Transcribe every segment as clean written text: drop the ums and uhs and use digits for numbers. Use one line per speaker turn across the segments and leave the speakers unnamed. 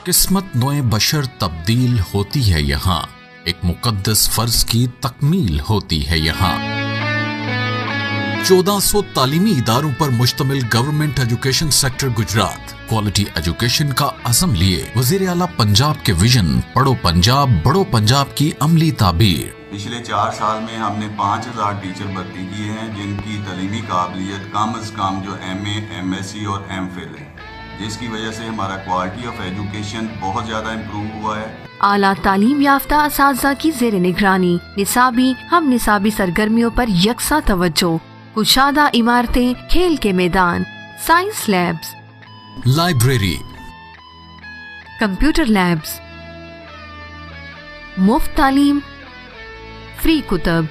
किस्मत नोए बशर तब्दील होती है यहाँ, एक मुकद्दस फर्ज की तकमील होती है यहाँ। 1400 तालीमी इदारों पर मुश्तमिल government education sector Gujarat quality education का अज़म लिए वज़ीर आला पंजाब के विजन पढ़ो पंजाब बढ़ो पंजाब की अमली ताबीर।
पिछले 4 साल में हमने 5000 टीचर भर्ती किए हैं, जिनकी तलीमी काबिलियत कम अज़ कम जो MA, MSc और MPhil है, जिसकी वजह से हमारा क्वालिटी ऑफ एजुकेशन बहुत ज़्यादा इम्प्रूव हुआ है।
आला तालीम याफ्ता असातिज़ा की ज़ेर निगरानी निसाबी हम निसाबी सरगर्मियों पर यकसा तवज्जो, कुशादा इमारतें, खेल के मैदान, science labs,
library,
computer labs, मुफ्त तालीम, फ्री कुतब।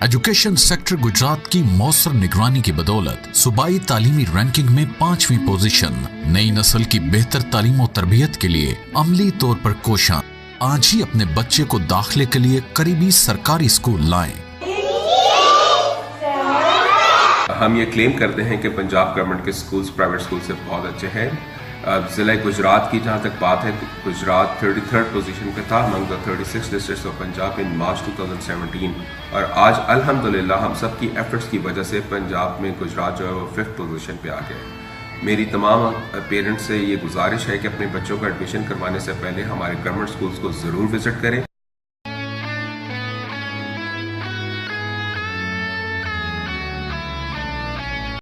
एजुकेशन सेक्टर गुजरात की मौसर निगरानी की बदौलत सूबाई तालीमी रैंकिंग में 5वीं पोजीशन। नई नस्ल की बेहतर तालीम और तरबियत के लिए अमली तौर पर कोशां। आज ही अपने बच्चे को दाखिले के लिए करीबी सरकारी स्कूल लाएं।
हम ये क्लेम करते हैं कि पंजाब गवर्नमेंट के स्कूल्स प्राइवेट स्कूल से बहुत अच्छे हैं। ज़िला गुजरात की जहाँ तक बात है, गुजरात 33rd पोजीशन पे था among the 36 districts of Punjab in March 2017 और आज अल्हम्दुलिल्लाह हम सब की एफर्ट्स की वजह से पंजाब में गुजरात जो है वो 5th पोजीशन पे आ गया। मेरी तमाम पेरेंट्स से ये गुजारिश है कि अपने बच्चों का एडमिशन करवाने से पहले हमारे गवर्नमेंट स्कूल्स को ज़रूर विज़िट करें।